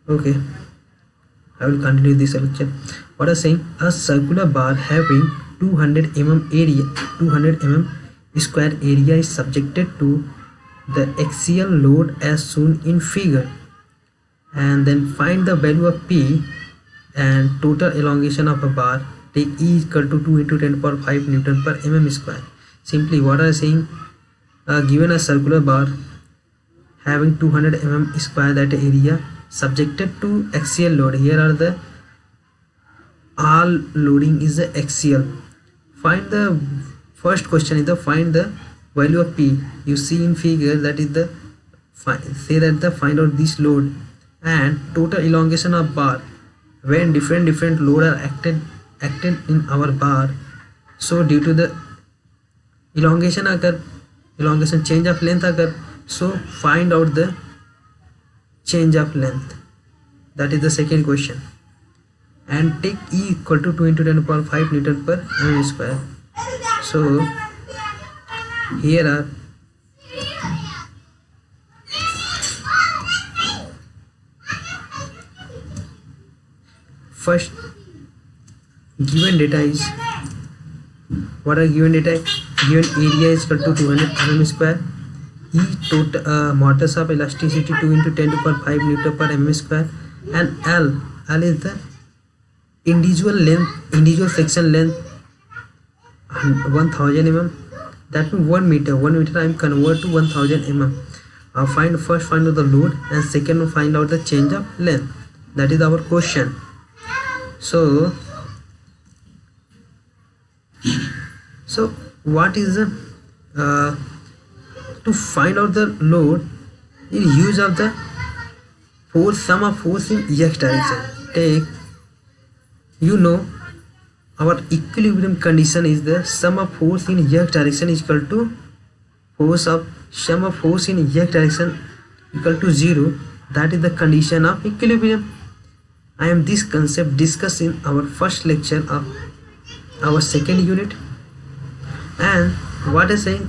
Okay, I will continue this lecture. What I was saying, a circular bar having 200 mm area, 200 mm square area is subjected to the axial load as shown in figure, and then find the value of P and total elongation of a bar. Take E equal to 2 into 10 to the power 5 Newton per mm square. Simply what I am saying, given a circular bar having 200 mm square that area subjected to axial load. Here are the all loading is the axial. Find the first question is the find the value of P. You see in figure that is the say that the find out this load and total elongation of bar when different load are acted in our bar. So due to the elongation occur, elongation change of length occur, so find out the change of length. That is the second question. And take E equal to 2 into 10 to the power 5 Newton per mm square. So here are first given data is what are given data. Given area is equal to 200 mm square. E total modulus of elasticity 2 into 10 to the power 5 Newton per mm square, and L is the individual section length 1000 mm. That means 1 meter I am convert to 1000 mm. First find out the load, and second find out the change of length. That is our question. So what is the to find out the load in use of the force, sum of force in x direction. Take, you know, our equilibrium condition is the sum of force in x direction is equal to sum of force in x direction equal to 0. That is the condition of equilibrium. I am this concept discussed in our first lecture of our second unit. And what is saying,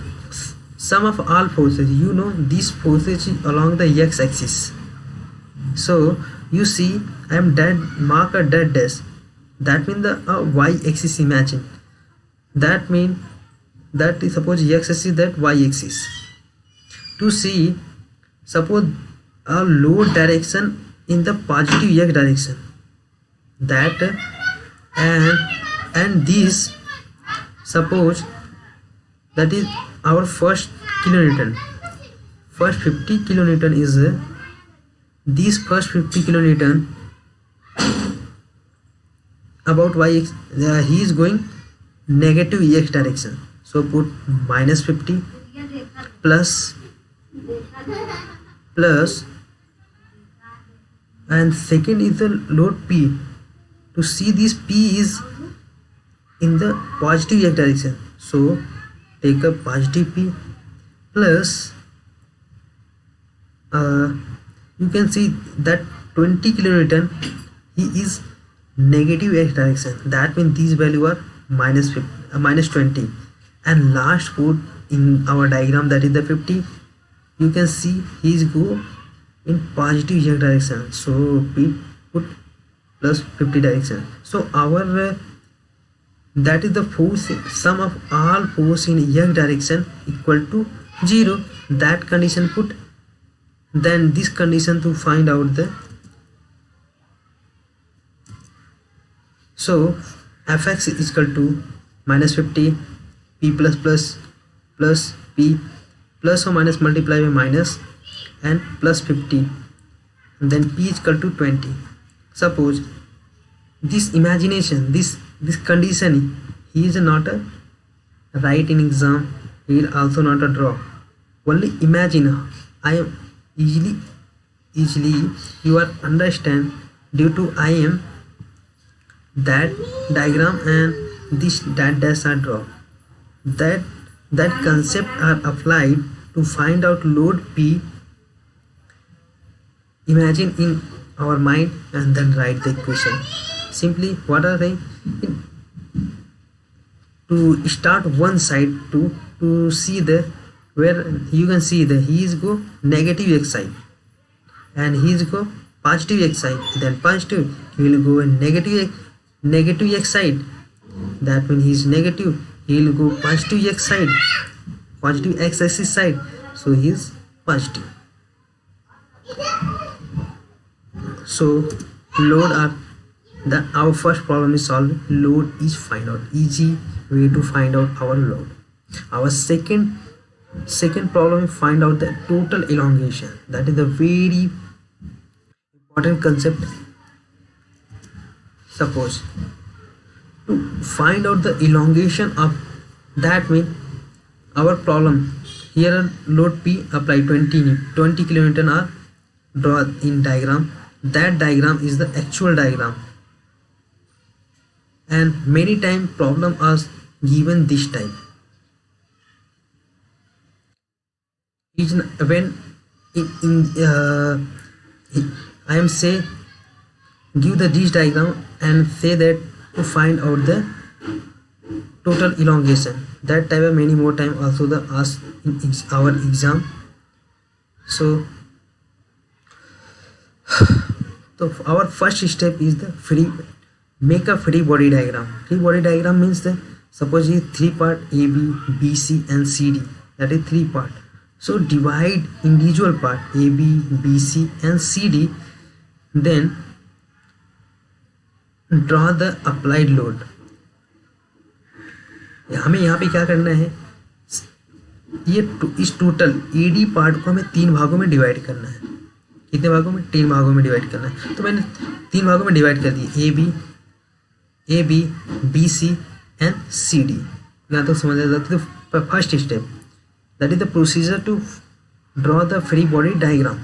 sum of all forces, you know, these forces along the x axis. So you see I am mark a dead dash. That means the y axis. Imagine that means that is, suppose x axis, that y axis. To see, suppose a load direction in the positive x direction, that and this, suppose that is our first kilonewton. First 50 kilonewton is this first 50 kilonewton about y. He is going negative x direction, so put minus 50 plus and second is the load P. To see this P is in the positive x direction, so take a positive P plus you can see that 20 kilonewton he is negative x direction. That means these value are minus 20, and last put in our diagram, that is the 50. You can see he is go in positive x direction, so P put plus 50 direction. So our that is the force, sum of all force in x direction equal to 0. That condition put, then this condition to find out the, so fx is equal to minus 50 p plus p plus or minus multiply by minus and plus 50, and then p is equal to 20. Suppose this imagination, this condition, he is not a write in exam, he is also not a draw. Only imagine. I am easily you are understand due to I am that diagram and this that dash are draw. That concept are applied to find out load P. Imagine in our mind and then write the equation. Simply what are they? To start one side to see the where you can see the he is go negative x side and he is go positive x side, then positive, he will go in negative x side. That means he is negative, he will go positive x side, positive x axis side, so he is positive. So load are our first problem is solved. Load is find out, easy way to find out our load. Our second problem is find out the total elongation. That is the very important concept. Suppose to find out the elongation of, that means our problem here, load P apply 20 kN are draw in diagram. That diagram is the actual diagram, and many times problem are given this type. When I am say give the this diagram and say that to find out the total elongation, that type of many more time also the ask in our exam. So our first step is the make a free body diagram. Free body diagram means the suppose ये 3 part A, B, B, C and C, D, that is 3 part. So divide individual part A, B, B, C and C, D, then draw the applied load. हमें यहाँ पे क्या करना है, ये इस total AD part को हमें 3 भागों में डिवाइड करना है. कितने भागों में? 3 भागों में डिवाइड करना है. तो मैंने 3 भागों में डिवाइड कर दिए, A B B C and C D. यहाँ तक समझ आ जाती है. First step that is the procedure to draw the free body diagram.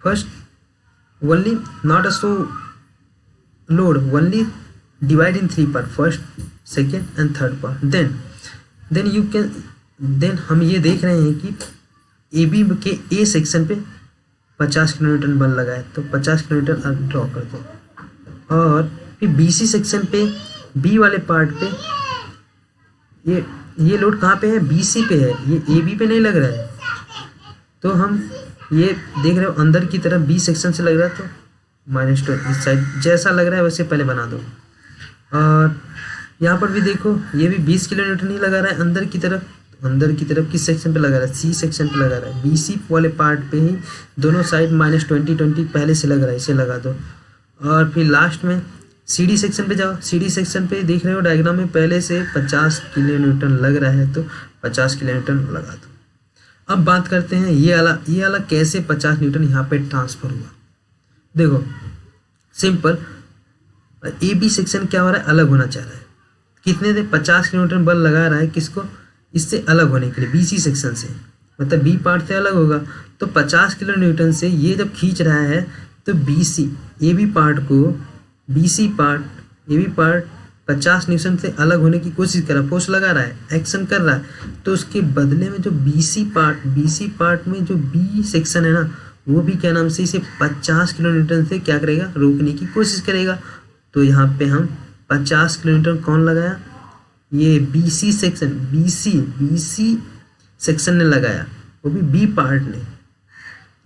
First only not a so load, only divide in 3 part, first, second and third part. Then you can, then हम ये देख रहे हैं कि A B के A section पे 50 kilometre बल लगा है, तो 50 किलोमीटर ड्रॉ कर दो. और फिर बी सी सेक्शन पे बी वाले पार्ट पे ये लोड कहाँ पे है? बी सी पे है, ये ए बी पे नहीं लग रहा है. तो हम ये देख रहे हो अंदर की तरफ बी सेक्शन से लग रहा है, तो -2 इस साइड जैसा लग रहा है वैसे पहले बना दो. और यहाँ पर भी देखो ये भी 20 किलोमीटर ही लगा रहा है अंदर की तरफ किस सेक्शन पे लगा रहा है? सी सेक्शन पे लगा रहा है. बी सी वाले पार्ट पे ही दोनों साइड -20 पहले से लग रहा है, इसे लगा दो. और फिर लास्ट में सी डी सेक्शन पे जाओ. सी डी सेक्शन पे देख रहे हो डायग्राम में पहले से 50 किलोमीटर लग रहा है, तो 50 किलोमीटर लगा दो. अब बात करते हैं ये वाला कैसे 50 न्यूटन यहाँ पे ट्रांसफर हुआ. देखो सिंपल, ए बी सेक्शन क्या हो रहा है? अलग होना चाह रहा है. कितने से 50 किलोमीटर बल लगा रहा है किसको? इससे अलग होने के लिए, बी सी सेक्शन से, मतलब बी पार्ट से अलग होगा. तो 50 किलो न्यूटन से ये जब खींच रहा है तो B C A B part को B C part A B part 50 newton से अलग होने की कोशिश कर रहा है, फोर्स लगा रहा है, एक्शन कर रहा है. तो उसके बदले में जो बी सी पार्ट में जो बी सेक्शन है ना, वो भी क्या नाम से इसे 50 किलोमीटर से क्या करेगा? रोकने की कोशिश करेगा. तो यहाँ पे हम 50 किलोमीटर कौन लगाया? ये बी सी सेक्शन ने लगाया, वो भी बी पार्ट ने.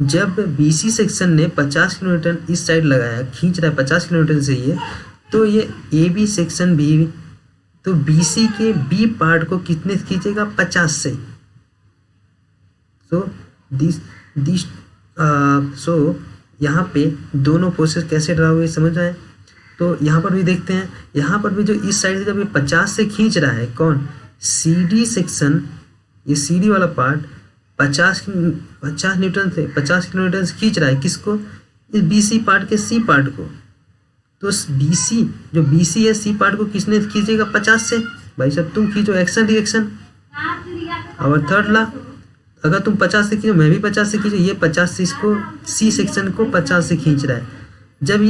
जब बी सी सेक्शन ने 50 किलोमीटर इस साइड लगाया, खींच रहा है 50 किलोमीटर से ये, तो ये ए बी सेक्शन भी, तो बी सी के बी पार्ट को कितने से खींचेगा? 50 से. सो यहाँ पे दोनों फोर्सेस कैसे ड्रा हुए समझ रहे हैं. तो यहाँ पर भी देखते हैं, यहाँ पर भी जो इस साइड से जब ये 50 से खींच रहा है कौन? सी डी सेक्शन, ये सी डी वाला पार्ट 50 न्यूटन से 50 किलोमीटर से खींच रहा है किसको? इस बी सी पार्ट के सी पार्ट को. तो बी सी है सी पार्ट को किसने खींचेगा? 50 से. भाई साहब तुम खींचो, एक्शन रिएक्शन. और थर्ड ला, अगर तुम 50 से खींचो, मैं भी 50 से खींचो, ये 50 से इसको सी सेक्शन को 50 से खींच रहा है. जब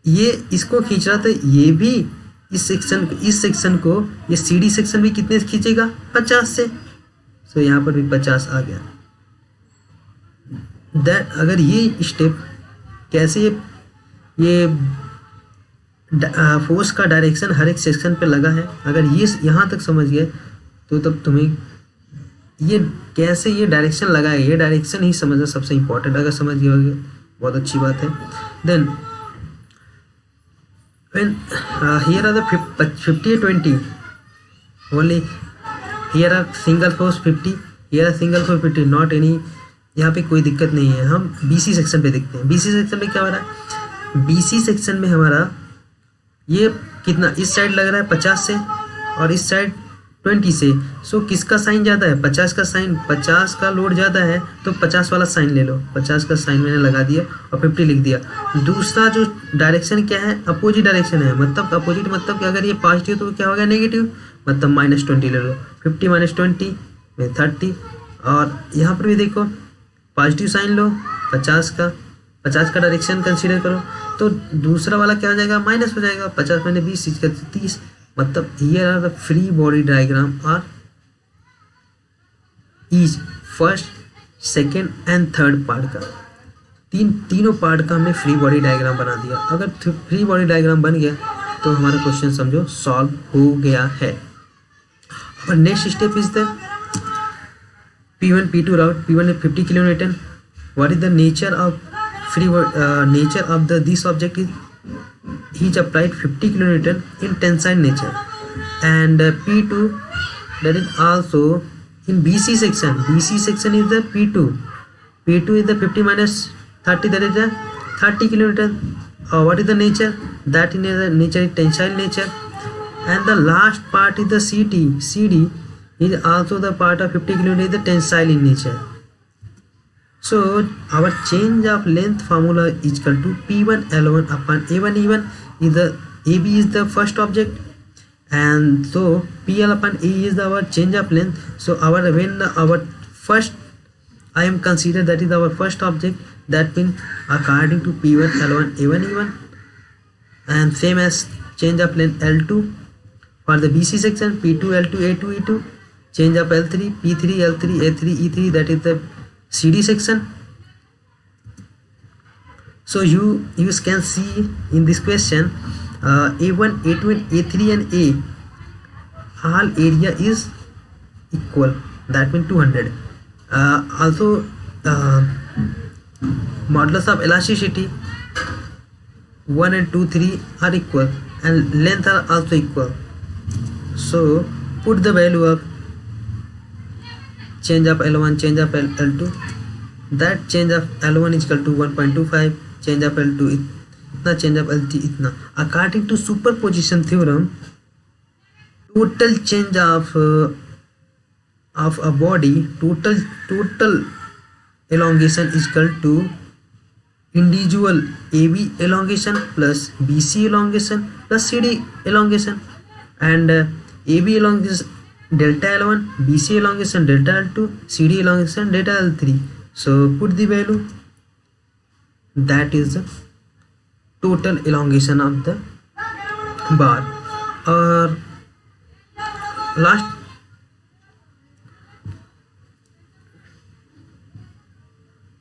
ये इसको खींच रहा था, ये भी इस सेक्शन को ये सी डी सेक्शन भी कितने से खींचेगा? 50 से. तो यहाँ पर भी 50 आ गया. अगर ये स्टेप कैसे ये फोर्स का डायरेक्शन हर एक सेक्शन पे लगा है, अगर ये यहाँ तक समझ गए तो तब तुम्हें ये कैसे ये डायरेक्शन लगाएगा, ये डायरेक्शन ही समझना सबसे इम्पोर्टेंट, अगर समझ गए होगे बहुत अच्छी बात है। Then when here are the 50 20 only, here are single force 50, here are single force 50, not any, यहाँ पे कोई दिक्कत नहीं है। हम BC सेक्शन पे देखते हैं। BC सेक्शन में क्या हो रहा है, BC सेक्शन में हमारा ये कितना इस साइड लग रहा है 50 से और इस साइड 20 से। सो किसका साइन ज़्यादा है, 50 का साइन, 50 का लोड ज़्यादा है तो 50 वाला साइन ले लो, 50 का साइन मैंने लगा दिया और 50 लिख दिया। दूसरा जो डायरेक्शन क्या है, अपोजिट डायरेक्शन है, मतलब अपोजिट मतलब कि अगर ये पॉजिटिव तो क्या होगा नेगेटिव, मतलब -20 ले लो, 50 - 20 में 30। और यहाँ पर भी देखो पॉजिटिव साइन लो, 50 का डायरेक्शन कंसीडर करो तो दूसरा वाला क्या हो जाएगा, माइनस हो जाएगा, 50 - 20 30। मतलब here are the free body diagram are each first second and third part का, तीनों पार्ट का हमने फ्री बॉडी डायग्राम बना दिया। अगर फ्री बॉडी डायग्राम बन गया तो हमारा क्वेश्चन समझो सॉल्व हो गया है। और next step is the P1 P2 route। P1 is 50 kilonewton। What is the nature of nature of this object is he applied 50 kilonewton in tensile nature, and P2 that is also in BC section। BC section is the P2 is the 50 - 30, that is the 30 kilonewton। What is the nature, that in the nature is tensile nature, and the last part is the CD is also the part of 50 kilonewton is the tensile in nature। So our change of length formula is equal to P1 L1 upon A1 E1 is the AB is the first object, and so PL upon A is our change of length। So our first I am considered that is our first object, that means according to P1 L1 A1 E1, and same as change of length L2 for the BC section, P2 L2 A2 E2, change of L3 P3 L3 A3 E3, that is the CD section। So you can see in this question A1 A2 and A3 and A all area is equal, that means 200। also modulus of elasticity 1 and 2 3 are equal, and length are also equal। So put the value of change of L1 change of L2, that change of L1 is equal to 1.25, change of L2 इतना, change of L3 इतना। According to superposition theorem, total change of a body, total elongation is equal to individual AB elongation plus BC elongation plus CD elongation, and AB elongation delta L1, BC elongation delta L2, CD elongation delta L3। So put the value, that is the total elongation of the bar। और last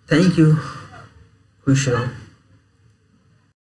thank you, खुश रहो।